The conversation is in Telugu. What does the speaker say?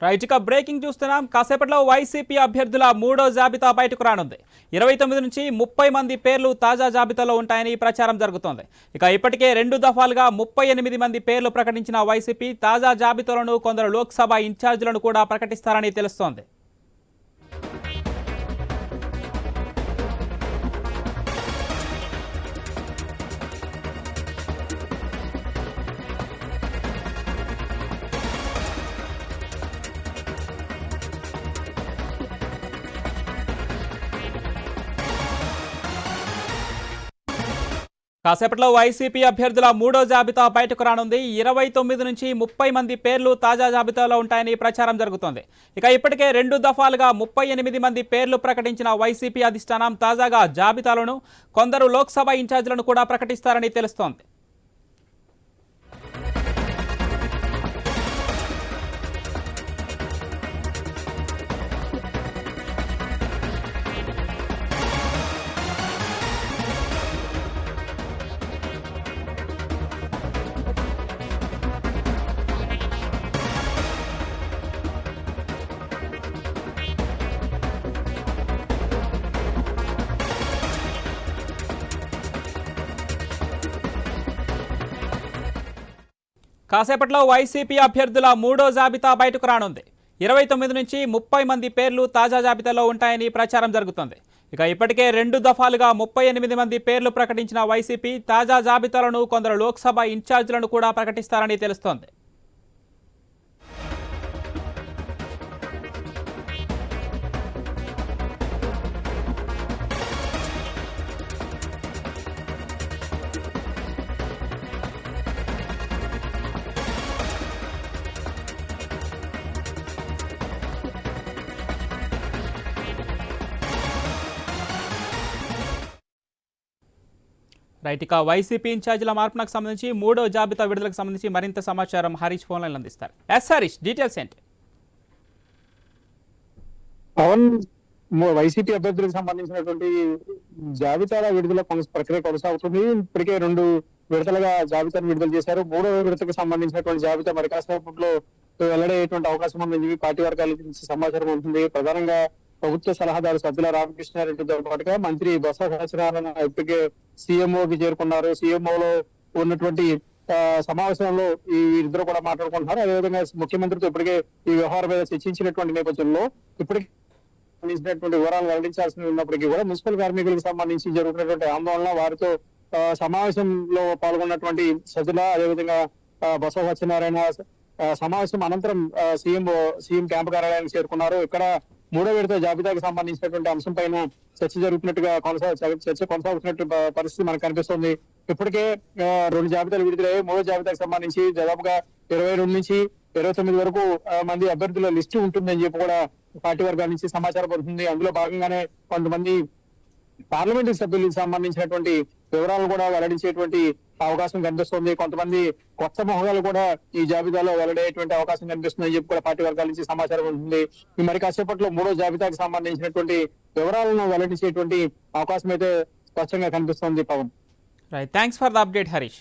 రైట్, ఇక బ్రేకింగ్ చూస్తున్నాం. కాసేపట్లో వైసీపీ అభ్యర్థుల మూడో జాబితా బయటకు రానుంది. 29 నుంచి 30 మంది పేర్లు తాజా జాబితాలో ఉంటాయని ప్రచారం జరుగుతోంది. ఇక ఇప్పటికే 2 దఫాలుగా 38 మంది పేర్లు ప్రకటించిన వైసీపీ తాజా జాబితాలను కొందరు లోక్సభ ఇన్ఛార్జీలను కూడా ప్రకటిస్తారని తెలుస్తోంది. కాసేపట్లో వైసీపీ అభ్యర్థుల మూడో జాబితా బయటకు రానుంది. 29 నుంచి 30 మంది పేర్లు తాజా జాబితాలో ఉంటాయని ప్రచారం జరుగుతోంది. ఇక ఇప్పటికే 2 దఫాలుగా 38 మంది పేర్లు ప్రకటించిన వైసీపీ అధిష్టానం తాజాగా జాబితాలను కొందరు లోక్సభ ఇన్ఛార్జీలను కూడా ప్రకటిస్తారని తెలుస్తోంది. కాసేపట్లో వైసీపీ అభ్యర్థుల మూడో జాబితా బయటకు రానుంది. 29 నుంచి 30 మంది పేర్లు తాజా జాబితాలో ఉంటాయని ప్రచారం జరుగుతోంది. ఇక ఇప్పటికే 2 దఫాలుగా 38 మంది పేర్లు ప్రకటించిన వైసీపీ తాజా జాబితాలను కొందరు లోక్సభ ఇన్ఛార్జీలను కూడా ప్రకటిస్తారని తెలుస్తోంది. రైట్, ఇక వైసీపీ ఇన్ఛార్జీల మార్పునకు సంబంధించి మూడో జాబితా విడుదలకు సంబంధించి మరింత సమాచారం హరీష్ ఫోన్ లైన్ అందిస్తారు. హరీష్, డీటెయిల్స్ ఏంటి? పవన్ వైసీపీ అభ్యర్థులకు సంబంధించినటువంటి జాబితాల విడుదల ప్రక్రియ కొనసాగుతుంది. ఇప్పటికే 2 విడతలుగా జాబితాను విడుదల చేశారు. 3వ విడతకు సంబంధించినటువంటి జాబితా మరి కాసేపట్లో వెల్లడయ్యేటువంటి అవకాశం ఉంది. పార్టీ వర్గాల నుంచి సమాచారం ఉంటుంది. ప్రధానంగా ప్రభుత్వ సలహాదారు సజ్జల రామకృష్ణారెడ్డితో పాటుగా మంత్రి బొత్స సత్యనారాయణ ఇప్పటికే సీఎంఓకి చేరుకున్నారు. సీఎంఓలో ఉన్నటువంటి సమావేశంలో ఈ ఇద్దరు కూడా మాట్లాడుకుంటున్నారు. అదేవిధంగా ముఖ్యమంత్రితో ఇప్పటికే ఈ వ్యవహారం మీద చర్చించినటువంటి నేపథ్యంలో ఇప్పటికే సంబంధించినటువంటి వివరాలు వెల్లడించాల్సి ఉన్నప్పటికీ కూడా మున్సిపల్ కార్మికులకు సంబంధించి జరుగుతున్నటువంటి ఆందోళన వారితో సమావేశంలో పాల్గొన్నటువంటి సజ్జల అదేవిధంగా బొత్స సత్యనారాయణ సమావేశం అనంతరం సీఎం క్యాంపు కార్యాలయానికి చేరుకున్నారు. ఇక్కడ 3వ విడత జాబితాకు సంబంధించినటువంటి అంశం పైన చర్చ జరుగుతున్నట్టుగా చర్చ కొనసాగుతున్నట్టు పరిస్థితి మనకు కనిపిస్తుంది. ఇప్పటికే 2 జాబితాలు విడుదలయ్యాయి. 3వ జాబితాకు సంబంధించి దాదాపుగా 22 నుంచి 29 వరకు మంది అభ్యర్థుల లిస్టు ఉంటుందని చెప్పి కూడా పార్టీ వర్గాల నుంచి సమాచారం పడుతుంది. అందులో భాగంగానే కొంతమంది పార్లమెంటు సభ్యులకు సంబంధించినటువంటి వివరాలు కూడా వెల్లడించేటువంటి అవకాశం కనిపిస్తుంది. కొంతమంది కొత్త మొహాలు కూడా ఈ జాబితాలో వెల్లడయ్యేటువంటి అవకాశం కనిపిస్తుందని చెప్పి కూడా పార్టీ వర్గాల నుంచి సమాచారం ఉంటుంది. ఈ మరి కాసేపట్లో 3వ జాబితాకు సంబంధించినటువంటి వివరాలను వెల్లడించేటువంటి అవకాశం అయితే స్పష్టంగా కనిపిస్తుంది. Pawan, right, thanks for the update Harish.